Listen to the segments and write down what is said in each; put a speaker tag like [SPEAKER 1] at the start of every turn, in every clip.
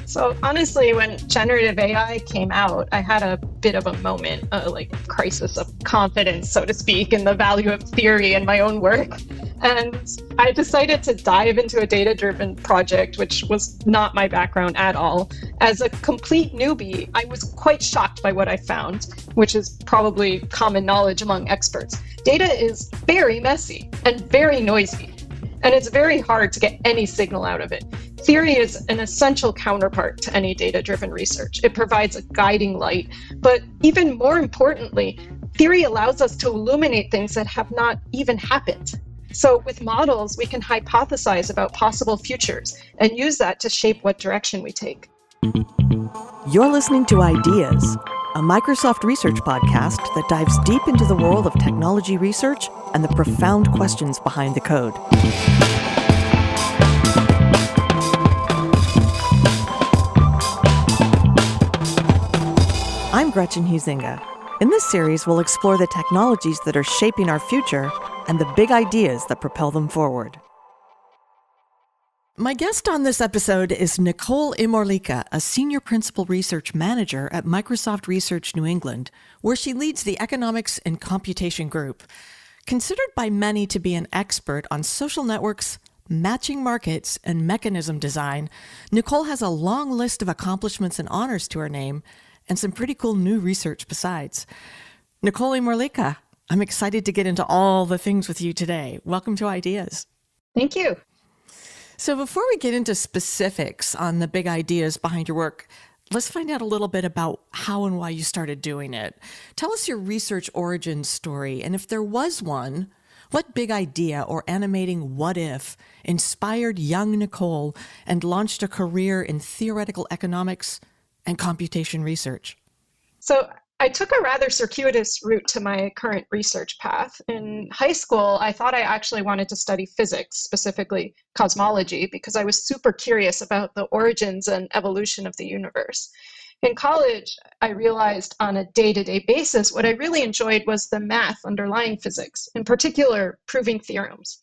[SPEAKER 1] So honestly, when generative AI came out, I had a bit of a moment, like crisis of confidence, so to speak, in the value of theory in my own work. And I decided to dive into a data-driven project, which was not my background at all. As a complete newbie, I was quite shocked by what I found, which is probably common knowledge among experts. Data is very messy and very noisy, and it's very hard to get any signal out of it. Theory is an essential counterpart to any data-driven research. It provides a guiding light, but even more importantly, theory allows us to illuminate things that have not even happened. So with models, we can hypothesize about possible futures and use that to shape what direction we take.
[SPEAKER 2] You're listening to Ideas, a Microsoft research podcast that dives deep into the world of technology research and the profound questions behind the code. I'm Gretchen Huizinga. In this series, we'll explore the technologies that are shaping our future and the big ideas that propel them forward. My guest on this episode is Nicole Immorlica, a senior principal research manager at Microsoft Research New England, where she leads the economics and computation group. Considered by many to be an expert on social networks, matching markets, and mechanism design, Nicole has a long list of accomplishments and honors to her name, and some pretty cool new research besides. Nicole Immorlica, I'm excited to get into all the things with you today. Welcome to Ideas.
[SPEAKER 1] Thank you.
[SPEAKER 2] So before we get into specifics on the big ideas behind your work, let's find out a little bit about how and why you started doing it. Tell us your research origin story, and if there was one, what big idea or animating what if inspired young Nicole and launched a career in theoretical economics and computation research?
[SPEAKER 1] So I took a rather circuitous route to my current research path. In high school, I thought I actually wanted to study physics, specifically cosmology, because I was super curious about the origins and evolution of the universe. In college, I realized on a day-to-day basis, what I really enjoyed was the math underlying physics, in particular, proving theorems.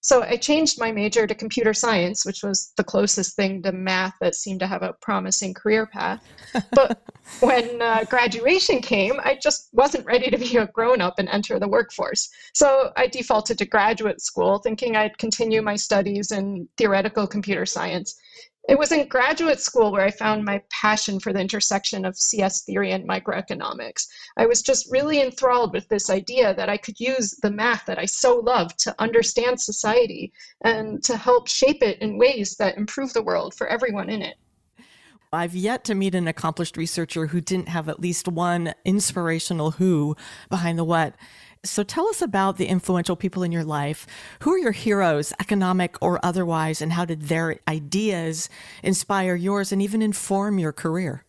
[SPEAKER 1] So I changed my major to computer science, which was the closest thing to math that seemed to have a promising career path. But when graduation came, I just wasn't ready to be a grown-up and enter the workforce. So I defaulted to graduate school, thinking I'd continue my studies in theoretical computer science. It was in graduate school where I found my passion for the intersection of CS theory and microeconomics. I was just really enthralled with this idea that I could use the math that I so loved to understand society and to help shape it in ways that improve the world for everyone in it.
[SPEAKER 2] I've yet to meet an accomplished researcher who didn't have at least one inspirational who behind the what. So tell us about the influential people in your life. Who are your heroes, economic or otherwise, and how did their ideas inspire yours and even inform your career?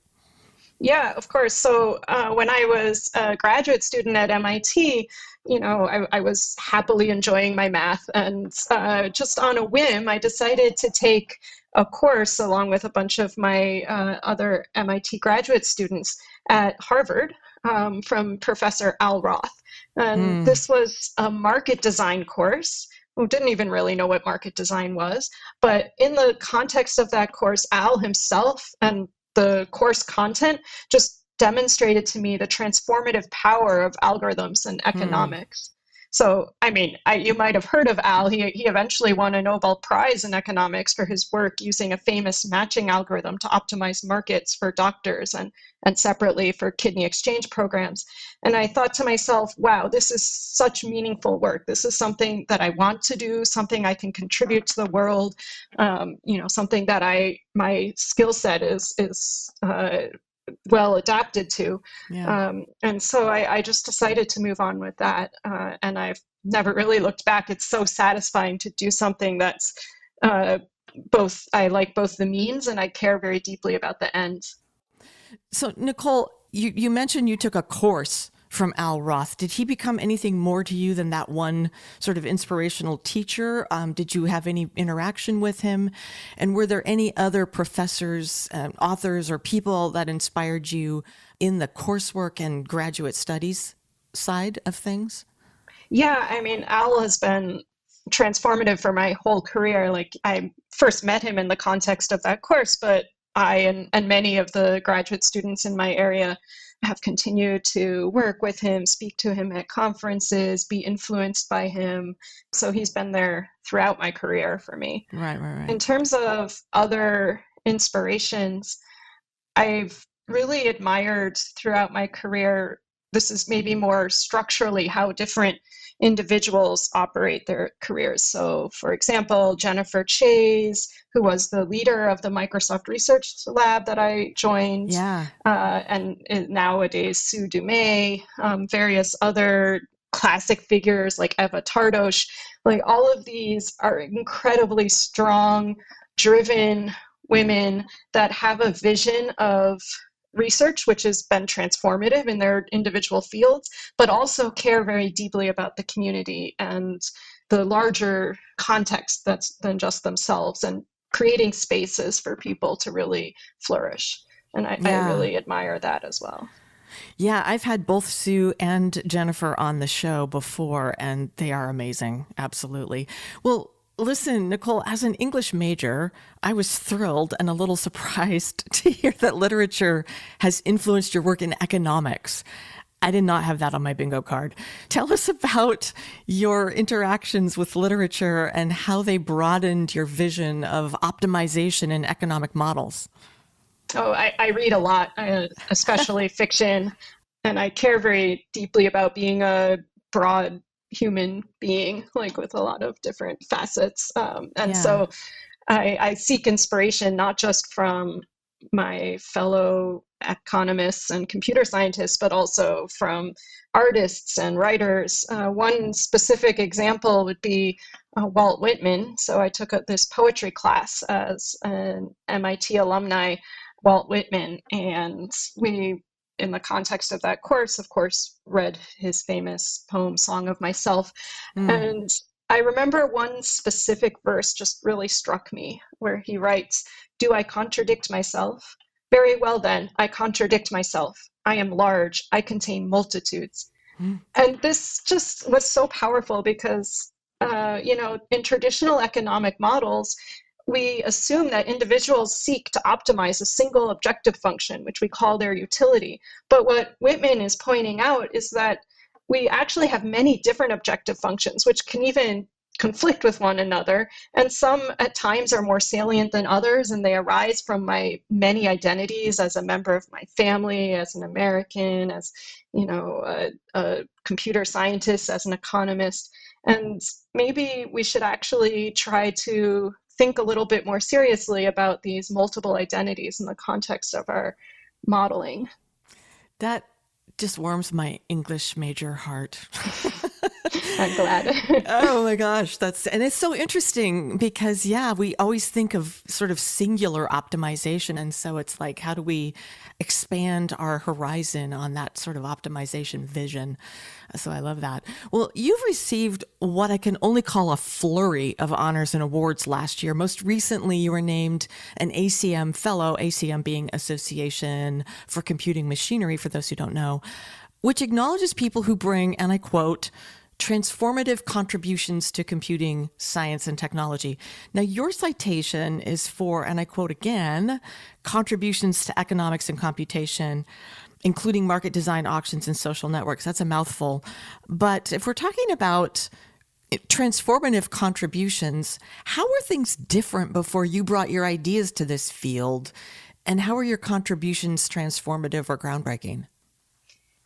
[SPEAKER 1] Yeah, of course. So when I was a graduate student at MIT, I was happily enjoying my math. And just on a whim, I decided to take a course along with a bunch of my other MIT graduate students at Harvard from Professor Al Roth. And this was a market design course. We didn't even really know what market design was. But in the context of that course, Al himself and the course content just demonstrated to me the transformative power of algorithms and economics. So, you might have heard of Al. He eventually won a Nobel Prize in economics for his work using a famous matching algorithm to optimize markets for doctors and separately for kidney exchange programs. And I thought to myself, wow, this is such meaningful work. This is something that I want to do, something I can contribute to the world, something that my skill set is well adapted to.
[SPEAKER 2] Yeah.
[SPEAKER 1] And so I just decided to move on with that. And I've never really looked back. It's so satisfying to do something that's I like both the means and I care very deeply about the end.
[SPEAKER 2] So Nicole, you mentioned you took a course from Al Roth. Did he become anything more to you than that one sort of inspirational teacher? Did you have any interaction with him? And were there any other professors, authors, or people that inspired you in the coursework and graduate studies side of things?
[SPEAKER 1] Yeah, Al has been transformative for my whole career. Like, I first met him in the context of that course, but I and many of the graduate students in my area have continued to work with him, speak to him at conferences, be influenced by him. So he's been there throughout my career for me.
[SPEAKER 2] Right.
[SPEAKER 1] In terms of other inspirations, I've really admired throughout my career, this is maybe more structurally how different individuals operate their careers. So, for example, Jennifer Chase, who was the leader of the Microsoft Research Lab that I joined,
[SPEAKER 2] Yeah.
[SPEAKER 1] and nowadays Sue Dumais, various other classic figures like Eva Tardosh, like all of these are incredibly strong, driven women that have a vision of research which has been transformative in their individual fields, but also care very deeply about the community and the larger context that's than just themselves, and creating spaces for people to really flourish. And I
[SPEAKER 2] Yeah.
[SPEAKER 1] really admire that as well.
[SPEAKER 2] Yeah, I've had both Sue and Jennifer on the show before, and they are amazing. Absolutely. Well, listen, Nicole, as an English major, I was thrilled and a little surprised to hear that literature has influenced your work in economics. I did not have that on my bingo card. Tell us about your interactions with literature and how they broadened your vision of optimization in economic models.
[SPEAKER 1] Oh, I read a lot, especially fiction, and I care very deeply about being a broad human being, like with a lot of different facets. And
[SPEAKER 2] Yeah.
[SPEAKER 1] so I seek inspiration not just from my fellow economists and computer scientists, but also from artists and writers. One specific example would be Walt Whitman. So I took this poetry class as an MIT alumni, Walt Whitman, and we, in the context of that course, of course, read his famous poem, Song of Myself.
[SPEAKER 2] Mm.
[SPEAKER 1] And I remember one specific verse just really struck me, where he writes, "Do I contradict myself? Very well then, I contradict myself. I am large, I contain multitudes."
[SPEAKER 2] Mm.
[SPEAKER 1] And this just was so powerful because, in traditional economic models, we assume that individuals seek to optimize a single objective function, which we call their utility. But what Whitman is pointing out is that we actually have many different objective functions, which can even conflict with one another. And some at times are more salient than others, and they arise from my many identities as a member of my family, as an American, as a computer scientist, as an economist. And maybe we should actually try to think a little bit more seriously about these multiple identities in the context of our modeling.
[SPEAKER 2] That just warms my English major heart.
[SPEAKER 1] I'm glad.
[SPEAKER 2] Oh my gosh, and it's so interesting because yeah, we always think of sort of singular optimization, and so it's like, how do we expand our horizon on that sort of optimization vision? So I love that. Well, you've received what I can only call a flurry of honors and awards last year. Most recently, you were named an ACM Fellow, ACM being Association for Computing Machinery, for those who don't know, which acknowledges people who bring, and I quote, transformative contributions to computing science and technology. Now, your citation is for, and I quote again, contributions to economics and computation, including market design, auctions, and social networks. That's a mouthful. But if we're talking about transformative contributions, how were things different before you brought your ideas to this field? And how are your contributions transformative or groundbreaking?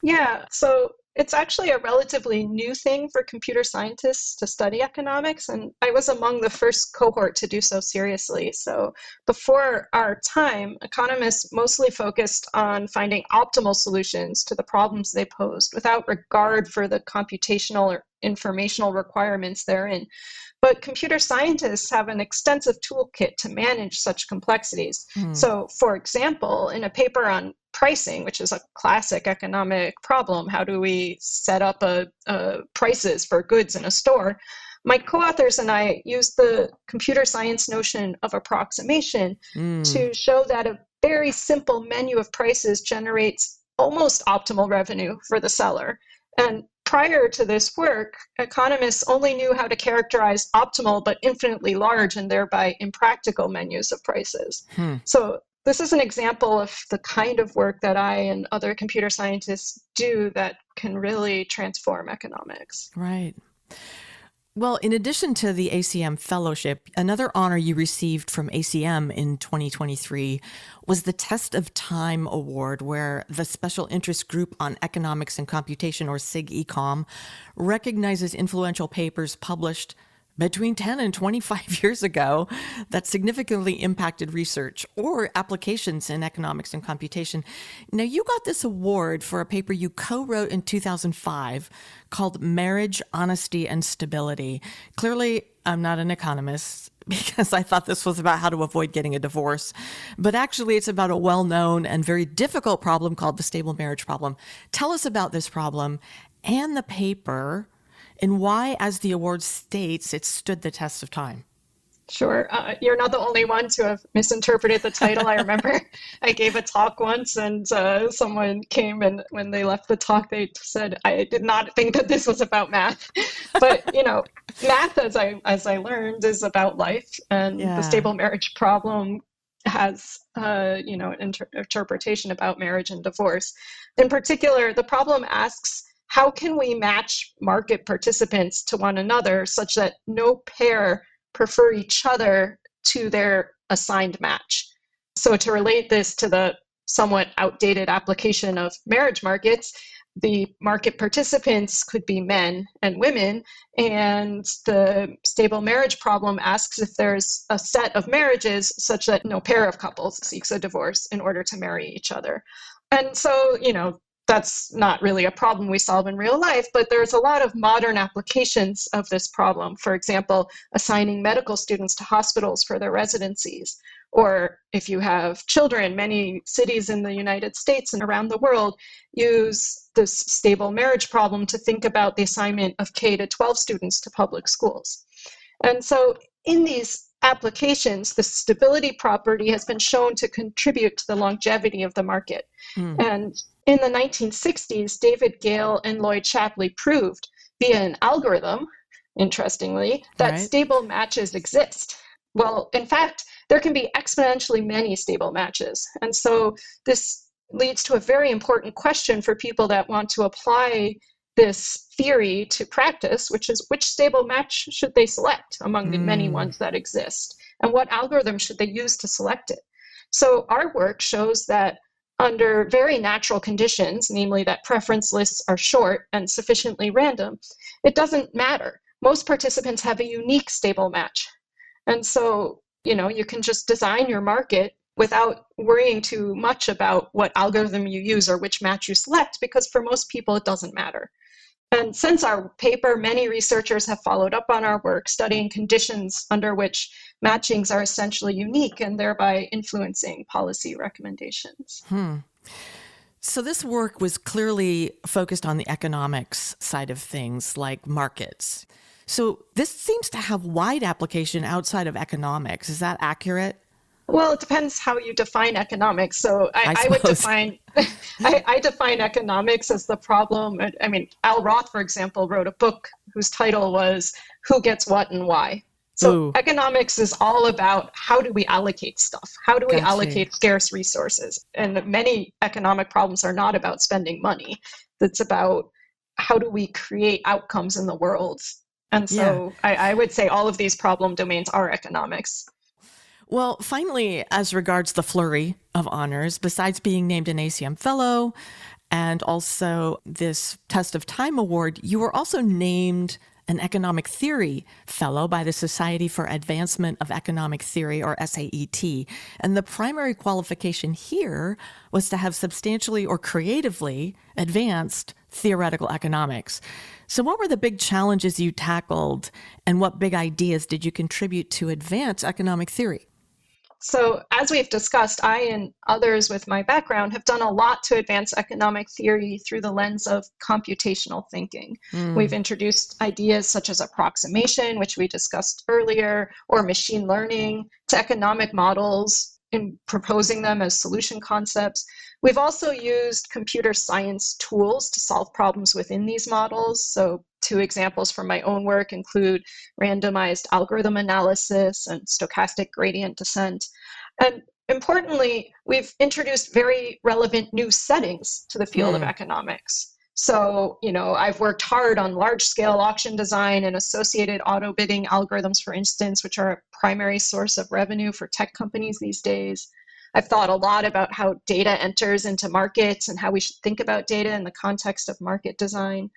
[SPEAKER 1] Yeah, so it's actually a relatively new thing for computer scientists to study economics, and I was among the first cohort to do so seriously. So before our time, economists mostly focused on finding optimal solutions to the problems they posed without regard for the computational or informational requirements therein. But computer scientists have an extensive toolkit to manage such complexities.
[SPEAKER 2] Hmm.
[SPEAKER 1] So, for example, in a paper on pricing, which is a classic economic problem, how do we set up prices for goods in a store? My co-authors and I used the computer science notion of approximation
[SPEAKER 2] Hmm.
[SPEAKER 1] to show that a very simple menu of prices generates almost optimal revenue for the seller. And prior to this work, economists only knew how to characterize optimal but infinitely large and thereby impractical menus of prices.
[SPEAKER 2] Hmm.
[SPEAKER 1] So this is an example of the kind of work that I and other computer scientists do that can really transform economics.
[SPEAKER 2] Right. Well, in addition to the ACM Fellowship, another honor you received from ACM in 2023 was the Test of Time Award, where the Special Interest Group on Economics and Computation, or SIG-ECOM, recognizes influential papers published between 10 and 25 years ago that significantly impacted research or applications in economics and computation. Now, you got this award for a paper you co-wrote in 2005 called Marriage, Honesty, and Stability. Clearly, I'm not an economist because I thought this was about how to avoid getting a divorce. But actually, it's about a well-known and very difficult problem called the stable marriage problem. Tell us about this problem and the paper, and why, as the award states, it stood the test of time.
[SPEAKER 1] Sure. You're not the only one to have misinterpreted the title. I remember I gave a talk once and someone came, and when they left the talk, they said, I did not think that this was about math. But, math, as I learned, is about life. And the stable marriage problem has, an interpretation about marriage and divorce. In particular, the problem asks, how can we match market participants to one another such that no pair prefer each other to their assigned match? So to relate this to the somewhat outdated application of marriage markets, the market participants could be men and women, and the stable marriage problem asks if there's a set of marriages such that no pair of couples seeks a divorce in order to marry each other. And so, that's not really a problem we solve in real life, but there's a lot of modern applications of this problem. For example, assigning medical students to hospitals for their residencies. Or if you have children, many cities in the United States and around the world use this stable marriage problem to think about the assignment of K to 12 students to public schools. And so in these applications, the stability property has been shown to contribute to the longevity of the market. And in the 1960s, David Gale and Lloyd Shapley proved via an algorithm, interestingly, that stable matches exist. Well, in fact, there can be exponentially many stable matches. And so this leads to a very important question for people that want to apply this theory to practice, which is which stable match should they select among the many ones that exist? And what algorithm should they use to select it? So our work shows that under very natural conditions, namely that preference lists are short and sufficiently random, it doesn't matter. Most participants have a unique stable match. And so, you can just design your market without worrying too much about what algorithm you use or which match you select, because for most people, it doesn't matter. And since our paper, many researchers have followed up on our work, studying conditions under which matchings are essentially unique and thereby influencing policy recommendations.
[SPEAKER 2] So this work was clearly focused on the economics side of things, like markets. So this seems to have wide application outside of economics. Is that accurate?
[SPEAKER 1] Well, it depends how you define economics. So I would define I define economics as the problem. I mean, Al Roth, for example, wrote a book whose title was Who Gets What and Why. So economics is all about how do we allocate stuff? How do we allocate scarce resources? And many economic problems are not about spending money. It's about how do we create outcomes in the world? And so I would say all of these problem domains are economics.
[SPEAKER 2] Well, finally, as regards the flurry of honors, besides being named an ACM Fellow and also this Test of Time Award, you were also named an Economic Theory Fellow by the Society for Advancement of Economic Theory, or SAET. And the primary qualification here was to have substantially or creatively advanced theoretical economics. So what were the big challenges you tackled, and what big ideas did you contribute to advance economic theory?
[SPEAKER 1] So as we've discussed, I and others with my background have done a lot to advance economic theory through the lens of computational thinking. We've introduced ideas such as approximation, which we discussed earlier, or machine learning to economic models in proposing them as solution concepts. We've also used computer science tools to solve problems within these models. So 2 examples from my own work include randomized algorithm analysis and stochastic gradient descent. And importantly, we've introduced very relevant new settings to the field of economics. So, I've worked hard on large-scale auction design and associated auto bidding algorithms, for instance, which are a primary source of revenue for tech companies these days. I've thought a lot about how data enters into markets and how we should think about data in the context of market design.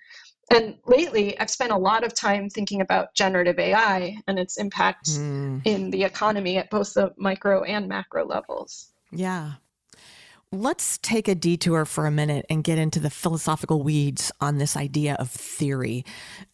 [SPEAKER 1] And lately, I've spent a lot of time thinking about generative AI and its impact in the economy at both the micro and macro levels.
[SPEAKER 2] Yeah. Let's take a detour for a minute and get into the philosophical weeds on this idea of theory.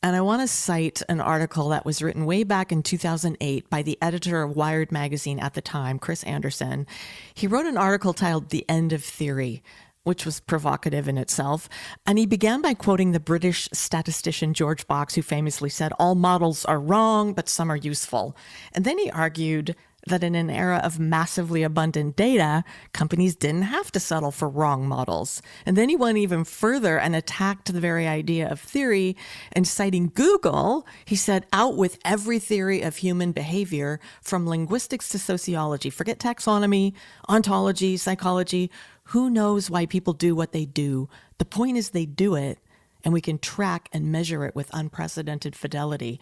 [SPEAKER 2] And I want to cite an article that was written way back in 2008 by the editor of Wired magazine at the time, Chris Anderson. He wrote an article titled The End of Theory, which was provocative in itself. And he began by quoting the British statistician George Box, who famously said, "All models are wrong, but some are useful." And then he argued that in an era of massively abundant data, companies didn't have to settle for wrong models. And then he went even further and attacked the very idea of theory. And citing Google, he said, "Out with every theory of human behavior, from linguistics to sociology. Forget taxonomy, ontology, psychology. Who knows why people do what they do? The point is they do it, and we can track and measure it with unprecedented fidelity."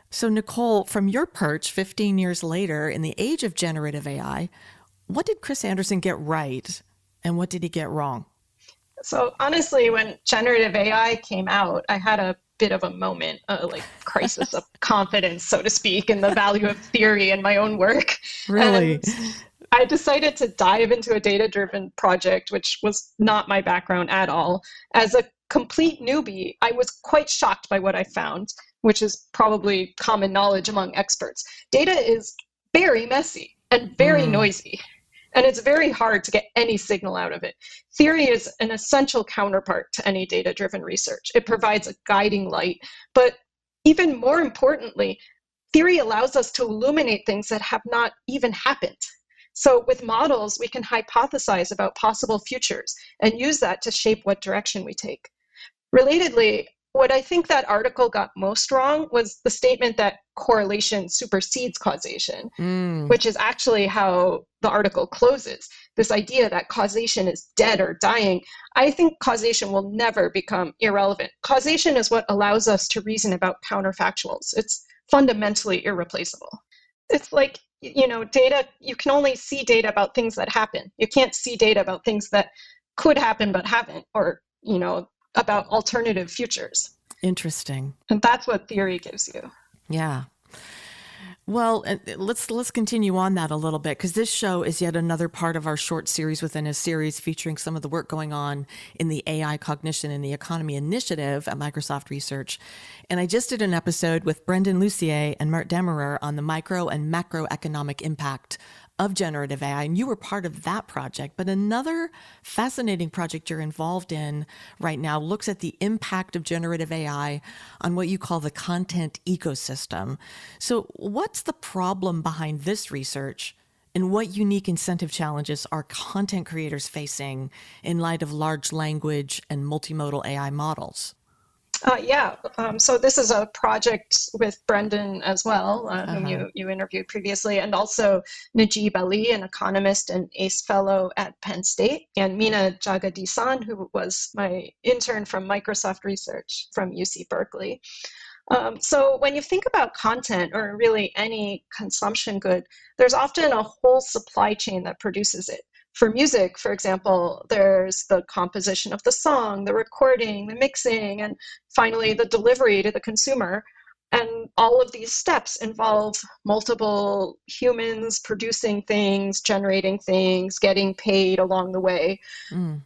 [SPEAKER 2] So, Nicole, from your perch 15 years later in the age of generative AI, what did Chris Anderson get right and what did he get wrong?
[SPEAKER 1] So honestly, when generative AI came out, I had a bit of a moment, like crisis of confidence, so to speak, in the value of theory in my own work.
[SPEAKER 2] Really?
[SPEAKER 1] And I decided to dive into a data-driven project, which was not my background at all. As a complete newbie, I was quite shocked by what I found, which is probably common knowledge among experts. Data is very messy and very noisy, and it's very hard to get any signal out of it. Theory is an essential counterpart to any data-driven research. It provides a guiding light, but even more importantly, theory allows us to illuminate things that have not even happened. So with models, we can hypothesize about possible futures and use that to shape what direction we take. Relatedly, what I think that article got most wrong was the statement that correlation supersedes causation, which is actually how the article closes. This idea that causation is dead or dying. I think causation will never become irrelevant. Causation is what allows us to reason about counterfactuals. It's fundamentally irreplaceable. It's like, data, you can only see data about things that happen. You can't see data about things that could happen but haven't, or, about alternative futures.
[SPEAKER 2] Interesting.
[SPEAKER 1] And that's what theory gives you.
[SPEAKER 2] Yeah. Well, let's continue on that a little bit, because this show is yet another part of our short series within a series featuring some of the work going on in the AI Cognition in the Economy initiative at Microsoft Research. And I just did an episode with Brendan Lucier and Mert Demerer on the micro and macroeconomic impact of generative AI, and you were part of that project. But another fascinating project you're involved in right now looks at the impact of generative AI on what you call the content ecosystem. So what's the problem behind this research, and what unique incentive challenges are content creators facing in light of large language and multimodal AI models?
[SPEAKER 1] So this is a project with Brendan as well, whom you interviewed previously, and also Najib Ali, an economist and ACE fellow at Penn State, and Meena Jagadisan, who was my intern from Microsoft Research from UC Berkeley. So when you think about content, or really any consumption good, there's often a whole supply chain that produces it. For music, for example, there's the composition of the song, the recording, the mixing, and finally the delivery to the consumer. And all of these steps involve multiple humans producing things, generating things, getting paid along the way.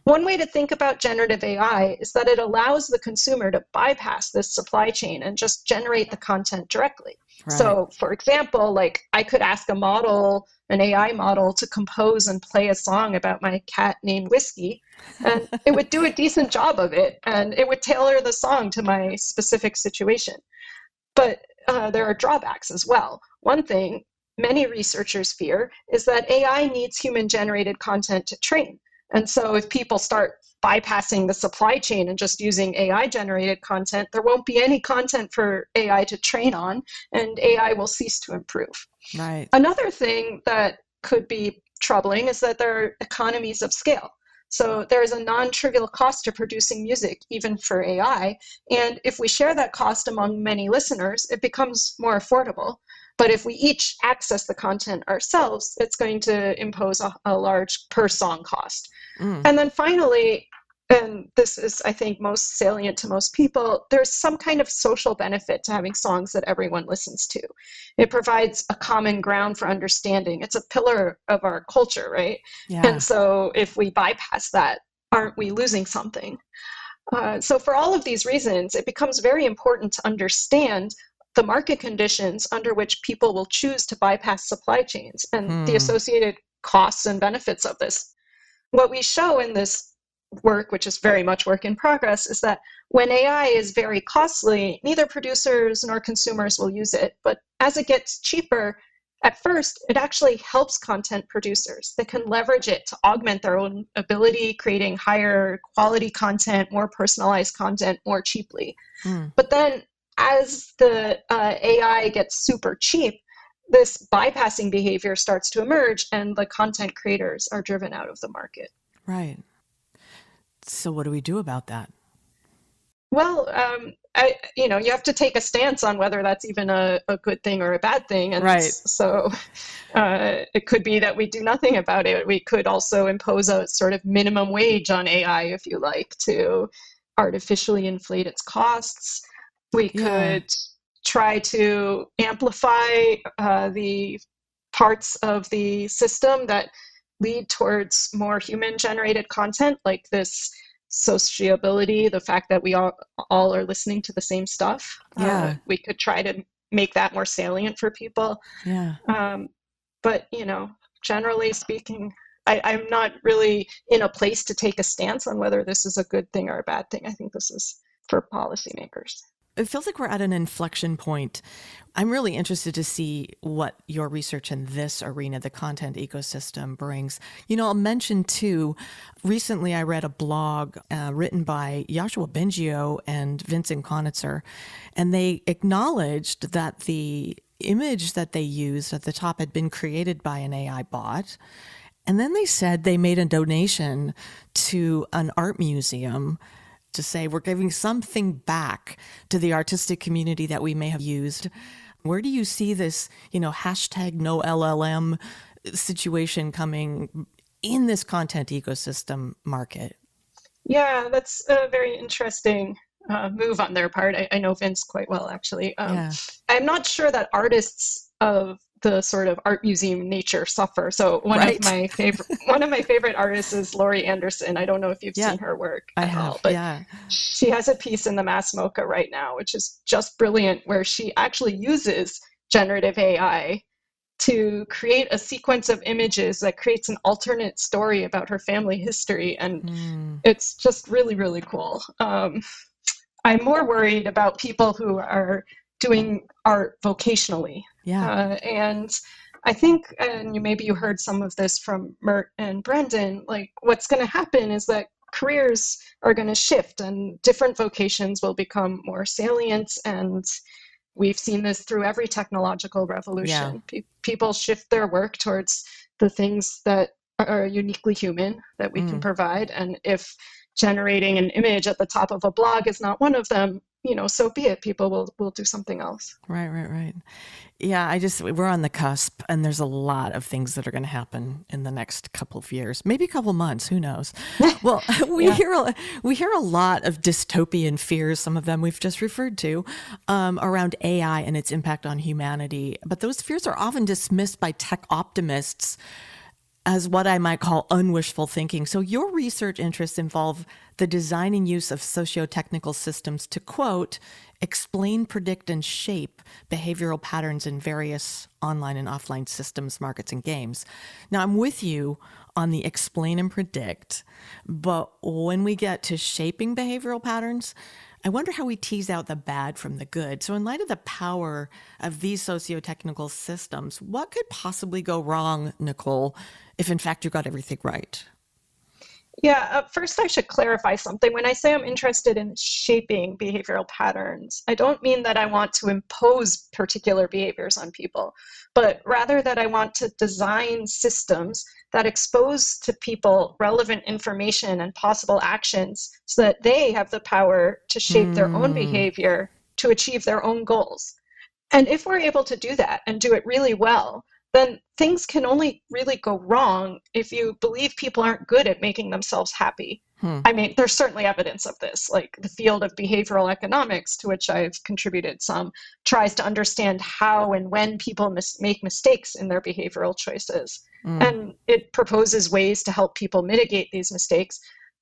[SPEAKER 1] One way to think about generative AI is that it allows the consumer to bypass this supply chain and just generate the content directly. Right. So, for example, I could ask an AI model, to compose and play a song about my cat named Whiskey, and it would do a decent job of it, and it would tailor the song to my specific situation. But there are drawbacks as well. One thing many researchers fear is that AI needs human-generated content to train. And so if people start bypassing the supply chain and just using AI-generated content, there won't be any content for AI to train on, and AI will cease to improve.
[SPEAKER 2] Right.
[SPEAKER 1] Another thing that could be troubling is that there are economies of scale. So there is a non-trivial cost to producing music, even for AI. And if we share that cost among many listeners, it becomes more affordable. But if we each access the content ourselves, it's going to impose a large per song cost. And then finally, and this is, I think, most salient to most people, there's some kind of social benefit to having songs that everyone listens to. It provides a common ground for understanding. It's a pillar of our culture, right?
[SPEAKER 2] Yeah.
[SPEAKER 1] And so if we bypass that, aren't we losing something? So for all of these reasons, it becomes very important to understand the market conditions under which people will choose to bypass supply chains and the associated costs and benefits of this. What we show in this work, which is very much work in progress, is that when AI is very costly, neither producers nor consumers will use it. But as it gets cheaper, at first, it actually helps content producers. They can leverage it to augment their own ability, creating higher quality content, more personalized content more cheaply. But then as the AI gets super cheap, this bypassing behavior starts to emerge and the content creators are driven out of the market.
[SPEAKER 2] Right. So what do we do about that?
[SPEAKER 1] Well, you have to take a stance on whether that's even a good thing or a bad thing. And
[SPEAKER 2] Right.
[SPEAKER 1] so it could be that we do nothing about it. We could also impose a sort of minimum wage on AI, if you like, to artificially inflate its costs. We could try to amplify the parts of the system that lead towards more human-generated content, like this sociability, the fact that we all are listening to the same stuff. We could try to make that more salient for people. But, generally speaking, I'm not really in a place to take a stance on whether this is a good thing or a bad thing. I think this is for policymakers.
[SPEAKER 2] It feels like we're at an inflection point. I'm really interested to see what your research in this arena, the content ecosystem, brings. I'll mention too, recently I read a blog written by Joshua Bengio and Vincent Conitzer, and they acknowledged that the image that they used at the top had been created by an AI bot. And then they said they made a donation to an art museum to say we're giving something back to the artistic community that we may have used. Where do you see this, hashtag no LLM situation coming in this content ecosystem market?
[SPEAKER 1] Yeah, that's a very interesting move on their part. I know Vince quite well, actually. I'm not sure that artists of the sort of art museum nature suffer. So one of my favorite artists is Laurie Anderson. I don't know if you've seen her work at all, but she has a piece in the Mass Mocha right now, which is just brilliant, where she actually uses generative AI to create a sequence of images that creates an alternate story about her family history. And it's just really, really cool. I'm more worried about people who are doing art vocationally. And I think, and maybe you heard some of this from Mert and Brendan, like what's going to happen is that careers are going to shift and different vocations will become more salient. And we've seen this through every technological revolution. People shift their work towards the things that are uniquely human that we can provide. And if generating an image at the top of a blog is not one of them, so be it. People will do something else.
[SPEAKER 2] Right. Yeah, we're on the cusp, and there's a lot of things that are going to happen in the next couple of years, maybe a couple months, who knows? Well, we hear a lot of dystopian fears, some of them we've just referred to, around AI and its impact on humanity. But those fears are often dismissed by tech optimists as what I might call unwishful thinking. So your research interests involve the design and use of socio-technical systems to, quote, explain, predict, and shape behavioral patterns in various online and offline systems, markets, and games. Now, I'm with you on the explain and predict, but when we get to shaping behavioral patterns, I wonder how we tease out the bad from the good. So in light of the power of these socio-technical systems, what could possibly go wrong, Nicole, if in fact you got everything right?
[SPEAKER 1] Yeah, first I should clarify something. When I say I'm interested in shaping behavioral patterns, I don't mean that I want to impose particular behaviors on people, but rather that I want to design systems that expose to people relevant information and possible actions so that they have the power to shape their own
[SPEAKER 2] Hmm.
[SPEAKER 1] behavior to achieve their own goals. And if we're able to do that and do it really well, then things can only really go wrong if you believe people aren't good at making themselves happy.
[SPEAKER 2] Hmm.
[SPEAKER 1] I mean, there's certainly evidence of this. Like the field of behavioral economics, to which I've contributed some, tries to understand how and when people make mistakes in their behavioral choices.
[SPEAKER 2] Mm.
[SPEAKER 1] And it proposes ways to help people mitigate these mistakes.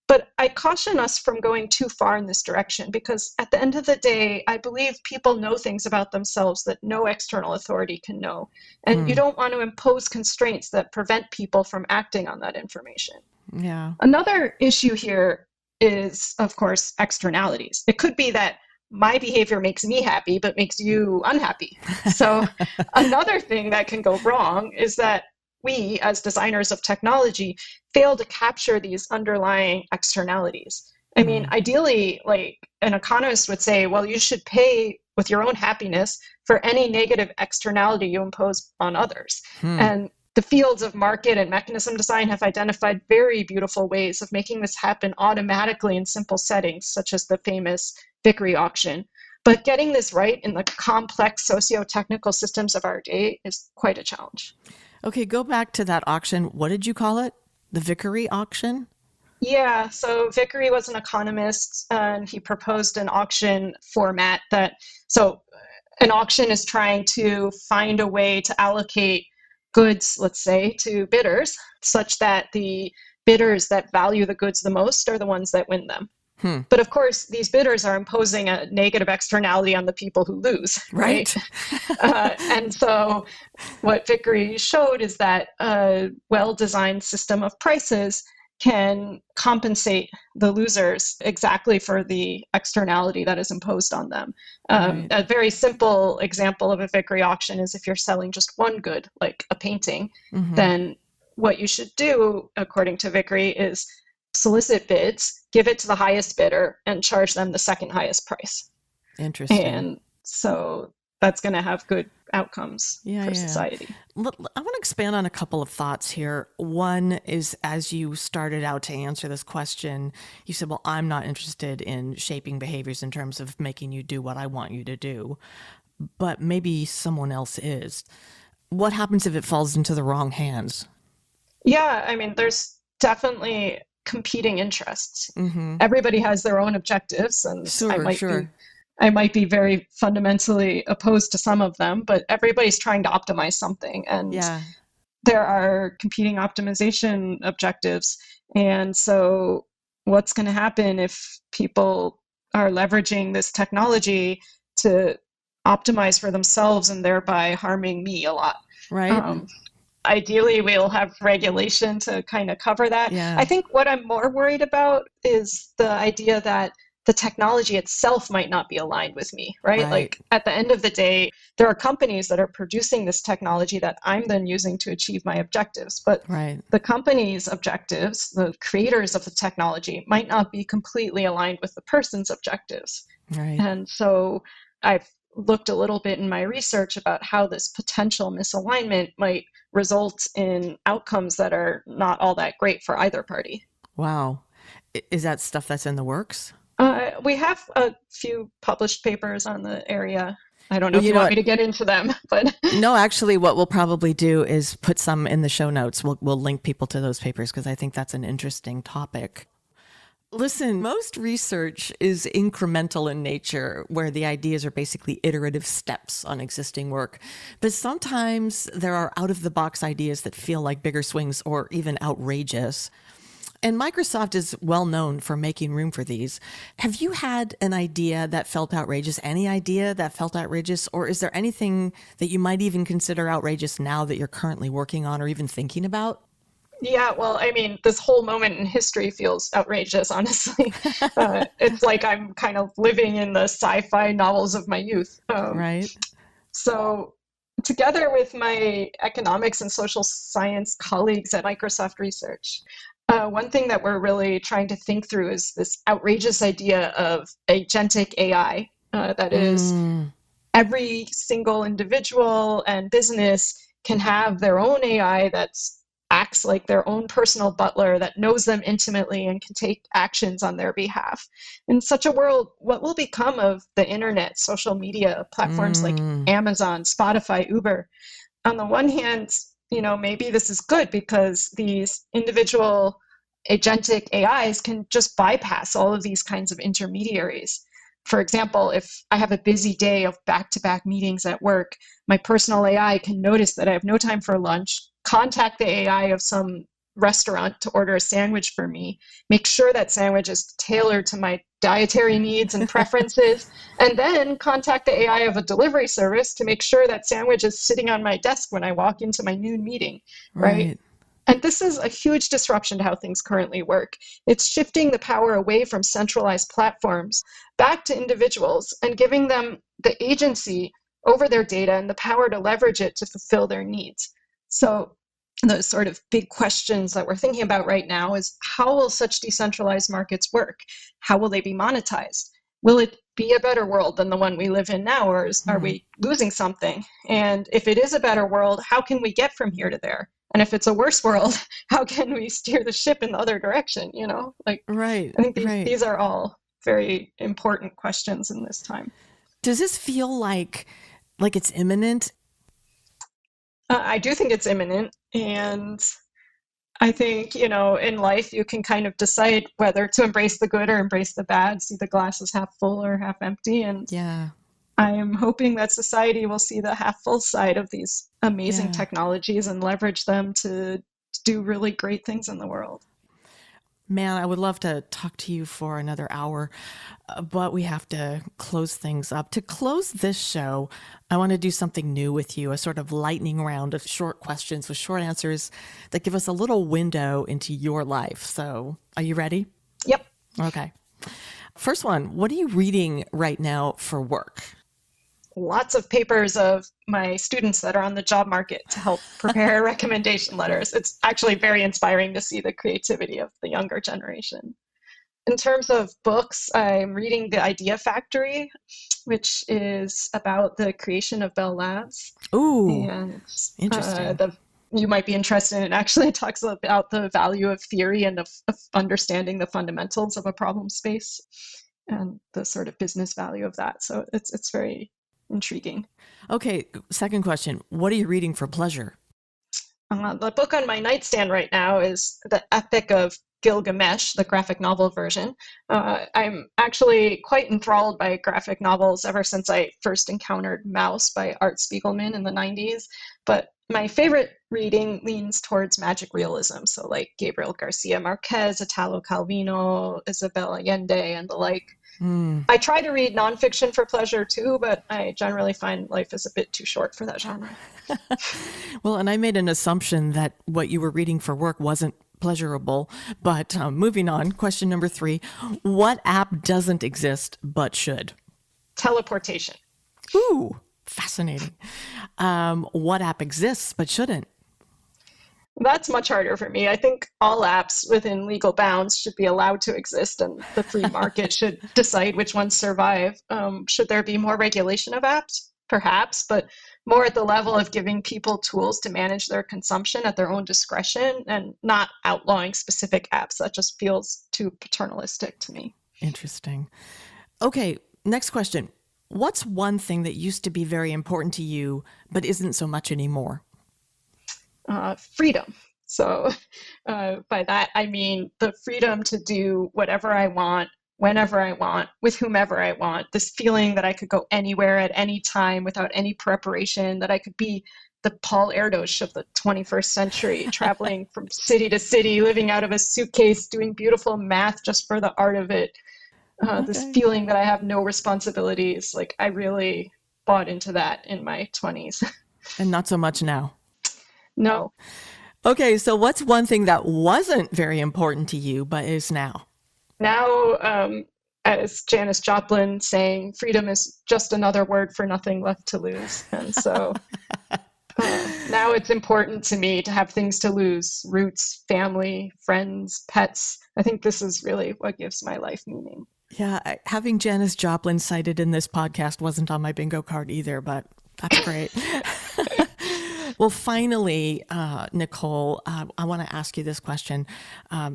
[SPEAKER 1] But I caution us from going too far in this direction because at the end of the day, I believe people know things about themselves that no external authority can know. And you
[SPEAKER 2] Hmm.
[SPEAKER 1] don't want to impose constraints that prevent people from acting on that information.
[SPEAKER 2] Yeah.
[SPEAKER 1] Another issue here is, of course, externalities. It could be that my behavior makes me happy, but makes you unhappy. So, another thing that can go wrong is that we, as designers of technology, fail to capture these underlying externalities. I mean,
[SPEAKER 2] Hmm.
[SPEAKER 1] ideally, like an economist would say, well, you should pay with your own happiness for any negative externality you impose on others.
[SPEAKER 2] Hmm.
[SPEAKER 1] And the fields of market and mechanism design have identified very beautiful ways of making this happen automatically in simple settings, such as the famous Vickery auction. But getting this right in the complex socio-technical systems of our day is quite a challenge.
[SPEAKER 2] Okay, go back to that auction. What did you call it? The Vickery auction?
[SPEAKER 1] Yeah, so Vickery was an economist and he proposed an auction format that, so an auction is trying to find a way to allocate goods, let's say, to bidders, such that the bidders that value the goods the most are the ones that win them.
[SPEAKER 2] Hmm.
[SPEAKER 1] But of course, these bidders are imposing a negative externality on the people who lose, right?
[SPEAKER 2] Right?
[SPEAKER 1] And so what Vickery showed is that a well-designed system of prices can compensate the losers exactly for the externality that is imposed on them.
[SPEAKER 2] Right.
[SPEAKER 1] A very simple example of a Vickery auction is if you're selling just one good, like a painting,
[SPEAKER 2] Mm-hmm.
[SPEAKER 1] then what you should do, according to Vickery, is solicit bids, give it to the highest bidder, and charge them the second highest price.
[SPEAKER 2] Interesting.
[SPEAKER 1] And so that's going to have good outcomes
[SPEAKER 2] Yeah,
[SPEAKER 1] for
[SPEAKER 2] yeah.
[SPEAKER 1] society.
[SPEAKER 2] I want to expand on a couple of thoughts here. One is as you started out to answer this question, you said, well, I'm not interested in shaping behaviors in terms of making you do what I want you to do, but maybe someone else is. What happens if it falls into the wrong hands?
[SPEAKER 1] Yeah, I mean, there's definitely competing interests.
[SPEAKER 2] Mm-hmm.
[SPEAKER 1] Everybody has their own objectives, and
[SPEAKER 2] Sure, sure.
[SPEAKER 1] I might be very fundamentally opposed to some of them, but everybody's trying to optimize something, and
[SPEAKER 2] Yeah.
[SPEAKER 1] there are competing optimization objectives. And so, what's going to happen if people are leveraging this technology to optimize for themselves and thereby harming me a lot?
[SPEAKER 2] Right?
[SPEAKER 1] Um, Ideally, we'll have regulation to kind of cover that. I
[SPEAKER 2] Yeah.
[SPEAKER 1] think what I'm more worried about is the idea that the technology itself might not be aligned with me, right?
[SPEAKER 2] Right.
[SPEAKER 1] Like at the end of the day, there are companies that are producing this technology that I'm then using to achieve my objectives. But
[SPEAKER 2] Right.
[SPEAKER 1] the company's objectives, the creators of the technology, might not be completely aligned with the person's objectives.
[SPEAKER 2] Right.
[SPEAKER 1] And so I've looked a little bit in my research about how this potential misalignment might result in outcomes that are not all that great for either party.
[SPEAKER 2] Wow. Is that stuff that's in the works?
[SPEAKER 1] We have a few published papers on the area. I don't know
[SPEAKER 2] Well,
[SPEAKER 1] if
[SPEAKER 2] you
[SPEAKER 1] you
[SPEAKER 2] know
[SPEAKER 1] want
[SPEAKER 2] what?
[SPEAKER 1] me to get into them, but
[SPEAKER 2] No, actually, what we'll probably do is put some in the show notes. We'll link people to those papers because I think that's an interesting topic. Listen, most research is incremental in nature, where the ideas are basically iterative steps on existing work. But sometimes there are out of the box ideas that feel like bigger swings or even outrageous. And Microsoft is well known for making room for these. Have you had an idea that felt outrageous? Any idea that felt outrageous? Or is there anything that you might even consider outrageous now that you're currently working on or even thinking about?
[SPEAKER 1] yeah, well, I mean, this whole moment in history feels outrageous, honestly. It's like I'm kind of living in the sci-fi novels of my youth.
[SPEAKER 2] Right?
[SPEAKER 1] So, together with my economics and social science colleagues at Microsoft Research, One thing that we're really trying to think through is this outrageous idea of agentic AI. That is, every single individual and business can have their own AI that acts like their own personal butler that knows them intimately and can take actions on their behalf. In such a world, what will become of the internet, social media, platforms like Amazon, Spotify, Uber? On the one hand, maybe this is good because these individual agentic AIs can just bypass all of these kinds of intermediaries. For example, if I have a busy day of back-to-back meetings at work, my personal AI can notice that I have no time for lunch, contact the AI of some restaurant to order a sandwich for me, make sure that sandwich is tailored to my dietary needs and preferences, and then contact the AI of a delivery service to make sure that sandwich is sitting on my desk when I walk into my noon meeting, right? And this is a huge disruption to how things currently work. It's shifting the power away from centralized platforms back to individuals and giving them the agency over their data and the power to leverage it to fulfill their needs. So the sort of big questions that we're thinking about right now is, how will such decentralized markets work? How will they be monetized? Will it be a better world than the one we live in now, or are we losing something? And if it is a better world, how can we get from here to there? And if it's a worse world, how can we steer the ship in the other direction? I think these are all very important questions in this time.
[SPEAKER 2] Does this feel like it's imminent?
[SPEAKER 1] I do think it's imminent. And I think, in life, you can kind of decide whether to embrace the good or embrace the bad, see the glass as half full or half empty. And I am hoping that society will see the half full side of these amazing technologies and leverage them to do really great things in the world.
[SPEAKER 2] Man, I would love to talk to you for another hour, but we have to close things up. To close this show, I want to do something new with you, a sort of lightning round of short questions with short answers that give us a little window into your life. So, are you ready?
[SPEAKER 1] Yep.
[SPEAKER 2] Okay. First one, what are you reading right now for work?
[SPEAKER 1] Lots of papers of my students that are on the job market to help prepare recommendation letters. It's actually very inspiring to see the creativity of the younger generation. In terms of books, I'm reading The Idea Factory, which is about the creation of Bell Labs.
[SPEAKER 2] Ooh,
[SPEAKER 1] and
[SPEAKER 2] interesting.
[SPEAKER 1] You might be interested in it. Actually, it talks about the value of theory and of understanding the fundamentals of a problem space and the sort of business value of that. So it's very intriguing.
[SPEAKER 2] Okay, second question. What are you reading for pleasure?
[SPEAKER 1] The book on my nightstand right now is The Epic of Gilgamesh, the graphic novel version. I'm actually quite enthralled by graphic novels ever since I first encountered Mouse by Art Spiegelman in the 90s. But my favorite reading leans towards magic realism, so like Gabriel Garcia Marquez, Italo Calvino, Isabel Allende, and the like. I try to read nonfiction for pleasure too, but I generally find life is a bit too short for that genre.
[SPEAKER 2] Well, and I made an assumption that what you were reading for work wasn't pleasurable. But moving on, question number 3. What app doesn't exist but should?
[SPEAKER 1] Teleportation.
[SPEAKER 2] Ooh, fascinating. What app exists but shouldn't?
[SPEAKER 1] That's much harder for me. I think all apps within legal bounds should be allowed to exist, and the free market should decide which ones survive. Should there be more regulation of apps? Perhaps, but more at the level of giving people tools to manage their consumption at their own discretion and not outlawing specific apps. That just feels too paternalistic to me.
[SPEAKER 2] Interesting. Okay, next question. What's one thing that used to be very important to you but isn't so much anymore?
[SPEAKER 1] Freedom. So by that, I mean the freedom to do whatever I want, whenever I want, with whomever I want. This feeling that I could go anywhere at any time without any preparation, that I could be the Paul Erdos of the 21st century, traveling from city to city, living out of a suitcase, doing beautiful math just for the art of it. This feeling that I have no responsibilities. Like, I really bought into that in my 20s.
[SPEAKER 2] And not so much now.
[SPEAKER 1] No.
[SPEAKER 2] Okay, so what's one thing that wasn't very important to you but is now?
[SPEAKER 1] Now, as Janis Joplin saying, freedom is just another word for nothing left to lose. And so Now it's important to me to have things to lose: roots, family, friends, pets. I think this is really what gives my life meaning.
[SPEAKER 2] Yeah, having Janis Joplin cited in this podcast wasn't on my bingo card either, but that's great. Well, finally, Nicole, I want to ask you this question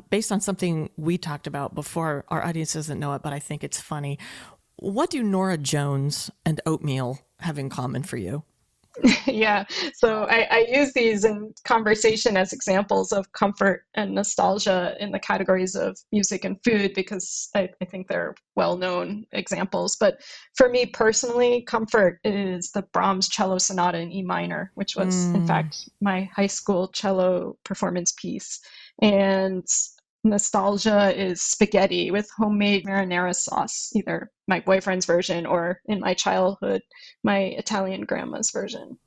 [SPEAKER 2] based on something we talked about before. Our audience doesn't know it, but I think it's funny. What do Norah Jones and oatmeal have in common for you?
[SPEAKER 1] Yeah, so I use these in conversation as examples of comfort and nostalgia in the categories of music and food because I think they're well-known examples. But for me personally, comfort is the Brahms Cello Sonata in E minor, which was, in fact, my high school cello performance piece. And nostalgia is spaghetti with homemade marinara sauce, either my boyfriend's version or in my childhood, my Italian grandma's version.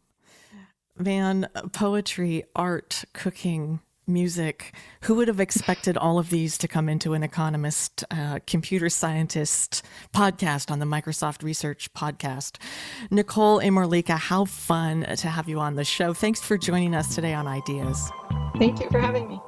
[SPEAKER 2] Man, poetry, art, cooking, music. Who would have expected all of these to come into an economist, computer scientist podcast on the Microsoft Research Podcast? Nicole Immorlica, how fun to have you on the show. Thanks for joining us today on Ideas.
[SPEAKER 1] Thank you for having me.